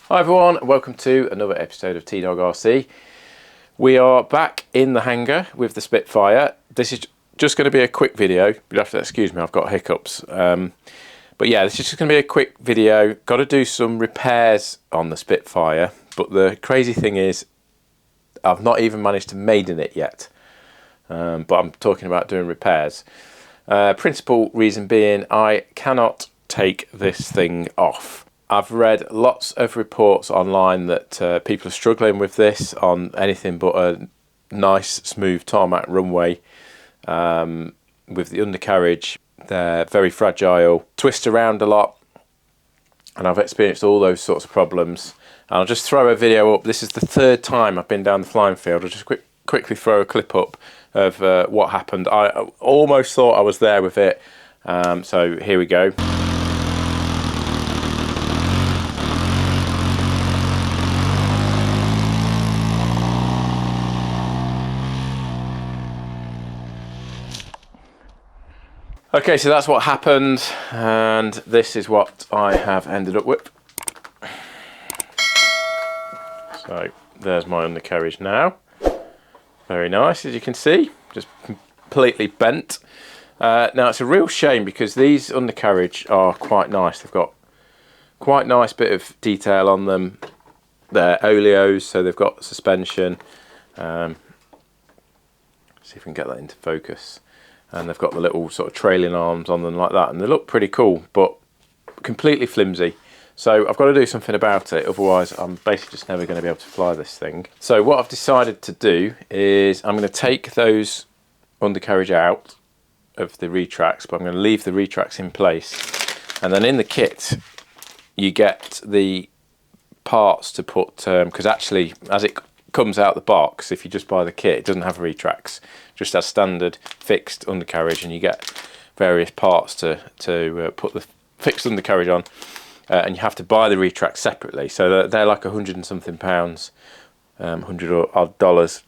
Hi everyone, and welcome to another episode of T-Dog RC. We are back in the hangar with the Spitfire. This is just going to be a quick video. You'll have to excuse me, I've got hiccups. But yeah, this is just going to be a quick video. Got to do some repairs on the Spitfire, but the crazy thing is I've not even managed to Maiden it yet. But I'm talking about doing repairs. Principal reason being I cannot take this thing off. I've read lots of reports online that people are struggling with this on anything but a nice smooth tarmac runway. With the undercarriage, they're very fragile, twist around a lot, and I've experienced all those sorts of problems. And I'll just throw a video up. This is the third time I've been down the flying field. I'll just quickly throw a clip up of what happened. I almost thought I was there with it, so here we go. Okay, so that's what happened, and this is what I have ended up with. So there's my undercarriage now. Very nice, as you can see, just completely bent. Now it's a real shame because these undercarriage are quite nice. They've got quite nice bit of detail on them. They're oleos, so they've got suspension. See if we can get that into focus. And they've got the little sort of trailing arms on them like that, and they look pretty cool, but completely flimsy. So I've got to do something about it, otherwise I'm basically just never going to be able to fly this thing. So what I've decided to do is I'm going to take those undercarriage out of the retracts, but I'm going to leave the retracts in place. And then in the kit you get the parts to put, because actually as it comes out the box, if you just buy the kit, it doesn't have retracts, just has standard fixed undercarriage, and you get various parts to put the fixed undercarriage on, and you have to buy the retracts separately. So they're like £100 and something, $100 or odd dollars.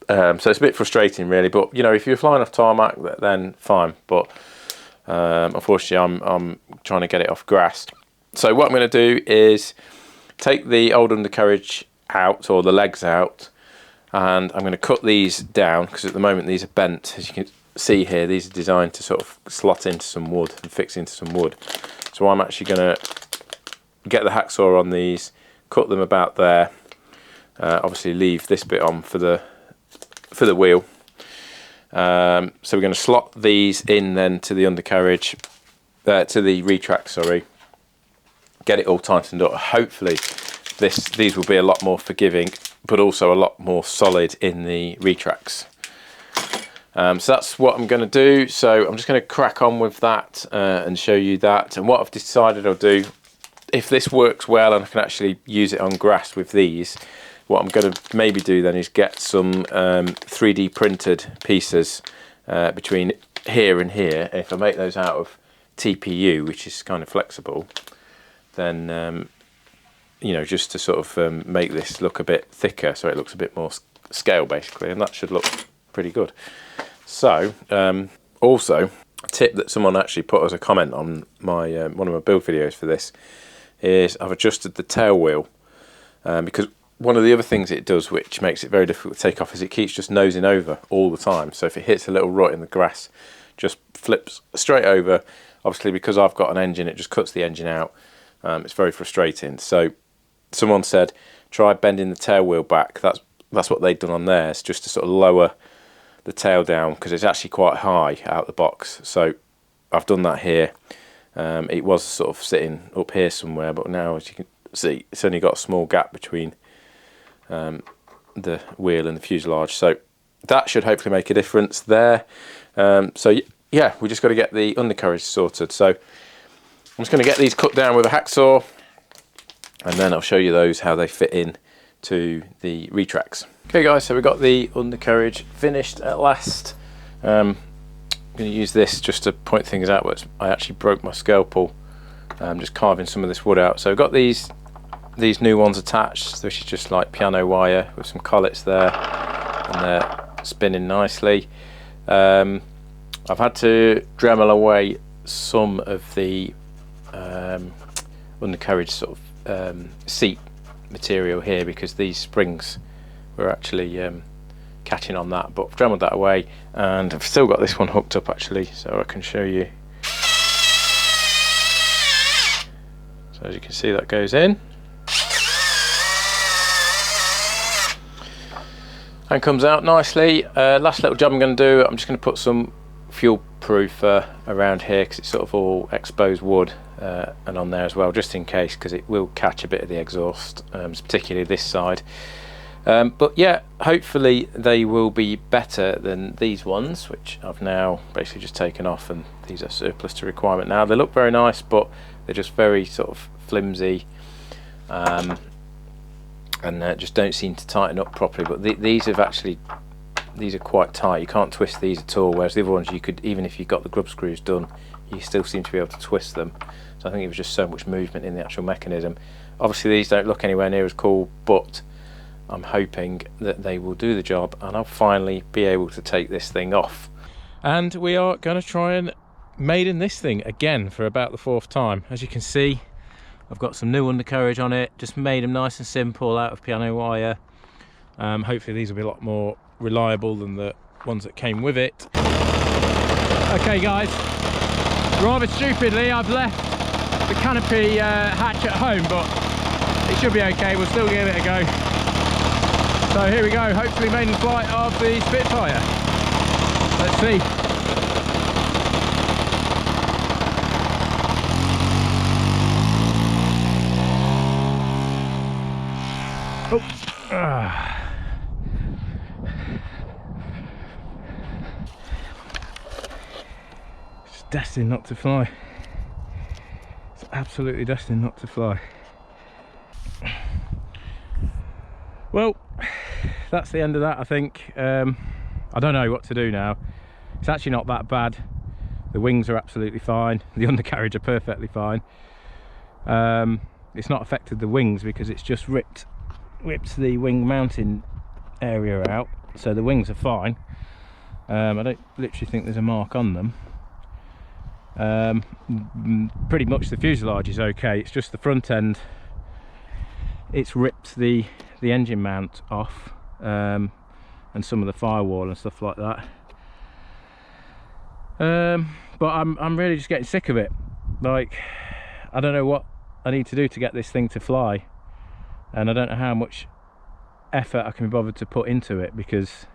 So it's a bit frustrating really, but you know, if you're flying off tarmac then fine, but unfortunately I'm trying to get it off grass. So what I'm going to do is take the old undercarriage out, or the legs out, and I'm going to cut these down because at the moment these are bent. As you can see here, these are designed to sort of slot into some wood and fix into some wood. So I'm actually going to get the hacksaw on these, cut them about there, obviously leave this bit on for the wheel. So we're going to slot these in then to the undercarriage, to the retract, sorry, get it all tightened up. Hopefully these will be a lot more forgiving, but also a lot more solid in the retracts. So that's what I'm going to do. So I'm just going to crack on with that and show you that. And what I've decided I'll do, if this works well and I can actually use it on grass with these, what I'm going to maybe do then is get some 3D printed pieces between here and here. And if I make those out of TPU, which is kind of flexible, then you know, just to sort of make this look a bit thicker, so it looks a bit more scale basically, and that should look pretty good. So also a tip that someone actually put as a comment on my one of my build videos for this is I've adjusted the tail wheel, because one of the other things it does which makes it very difficult to take off is it keeps just nosing over all the time. So if it hits a little rut in the grass, just flips straight over. Obviously because I've got an engine, it just cuts the engine out. It's very frustrating. So someone said try bending the tail wheel back. That's what they'd done on theirs, just to sort of lower the tail down, because it's actually quite high out the box. So I've done that here. It was sort of sitting up here somewhere, but now as you can see it's only got a small gap between the wheel and the fuselage, so that should hopefully make a difference there. So yeah, we just got to get the undercarriage sorted. So I'm just going to get these cut down with a hacksaw, and then I'll show you those, how they fit in to the retracts. Okay guys, so we've got the undercarriage finished at last. I'm going to use this just to point things out, but I actually broke my scalpel just carving some of this wood out. So I've got these new ones attached, which is just like piano wire with some collets there, and they're spinning nicely. I've had to Dremel away some of the undercarriage sort of seat material here, because these springs were actually catching on that. But I've dremelled that away, and I've still got this one hooked up actually, so I can show you. So as you can see, that goes in and comes out nicely. Last little job I'm going to do, I'm just going to put some fuel proof around here, because it's sort of all exposed wood, and on there as well, just in case, because it will catch a bit of the exhaust, particularly this side. But yeah, hopefully they will be better than these ones, which I've now basically just taken off, and these are surplus to requirement now. They look very nice, but they're just very sort of flimsy, and just don't seem to tighten up properly. But these are quite tight. You can't twist these at all, whereas the other ones you could, even if you got the grub screws done, you still seem to be able to twist them. So I think it was just so much movement in the actual mechanism. Obviously these don't look anywhere near as cool, but I'm hoping that they will do the job, and I'll finally be able to take this thing off. And we are going to try and Maiden this thing again for about the 4th time. As you can see, I've got some new undercarriage on it, just made them nice and simple out of piano wire. Hopefully these will be a lot more reliable than the ones that came with it. Okay guys, rather stupidly I've left the canopy hatch at home, but it should be okay. We'll still give it a go. So here we go, hopefully maiden flight of the Spitfire. Let's see. Oh. It's destined not to fly. It's absolutely destined not to fly. Well, that's the end of that, I think. I don't know what to do now. It's actually not that bad. The wings are absolutely fine. The undercarriage are perfectly fine. It's not affected the wings because it's just ripped the wing mounting area out, so the wings are fine. I don't literally think there's a mark on them. Pretty much the fuselage is okay. It's just the front end, it's ripped the engine mount off, and some of the firewall and stuff like that. But I'm really just getting sick of it. Like, I don't know what I need to do to get this thing to fly, and I don't know how much effort I can be bothered to put into it, because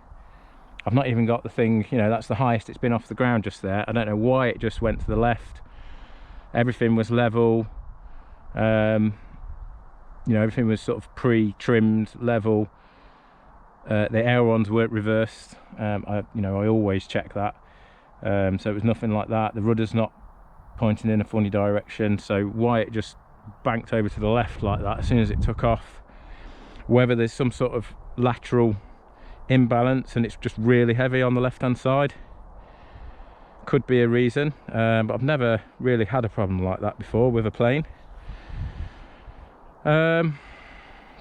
I've not even got the thing, you know, that's the highest it's been off the ground just there. I don't know why it just went to the left. Everything was level, you know, everything was sort of pre-trimmed level. The ailerons weren't reversed. I always check that, so it was nothing like that. The rudder's not pointing in a funny direction, so why it just banked over to the left like that as soon as it took off, whether there's some sort of lateral imbalance and it's just really heavy on the left hand side, could be a reason. But I've never really had a problem like that before with a plane.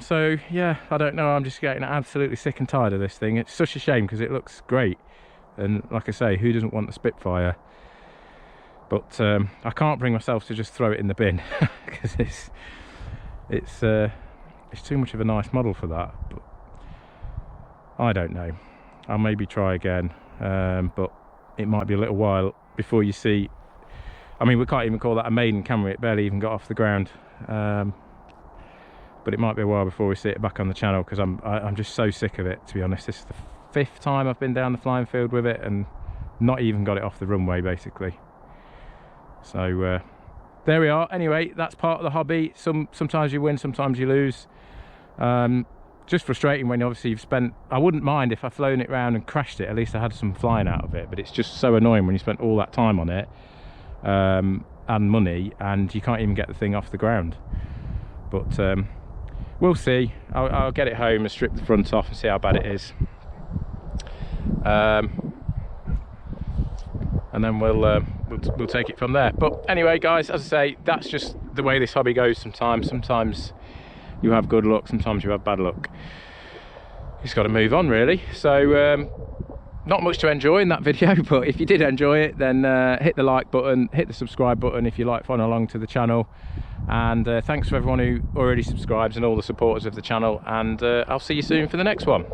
So yeah, I don't know, I'm just getting absolutely sick and tired of this thing. It's such a shame because it looks great, and like I say, who doesn't want the Spitfire? But I can't bring myself to just throw it in the bin because it's too much of a nice model for that. But I don't know, I'll maybe try again, but it might be a little while before you see. I mean, we can't even call that a maiden, can we? It barely even got off the ground. But it might be a while before we see it back on the channel, because I'm just so sick of it, to be honest. This is the 5th time I've been down the flying field with it and not even got it off the runway basically. So there we are. Anyway, that's part of the hobby. Sometimes you win, sometimes you lose. Just frustrating when obviously you've spent, I wouldn't mind if I flown it around and crashed it, at least I had some flying out of it, but it's just so annoying when you spent all that time on it, and money, and you can't even get the thing off the ground. But we'll see. I'll get it home and strip the front off and see how bad it is, and then we'll take it from there. But anyway guys, as I say, that's just the way this hobby goes sometimes you have good luck, sometimes you have bad luck. You just got to move on really. So not much to enjoy in that video, but if you did enjoy it, then hit the like button, hit the subscribe button if you like following along to the channel. And thanks for everyone who already subscribes and all the supporters of the channel, and I'll see you soon for the next one.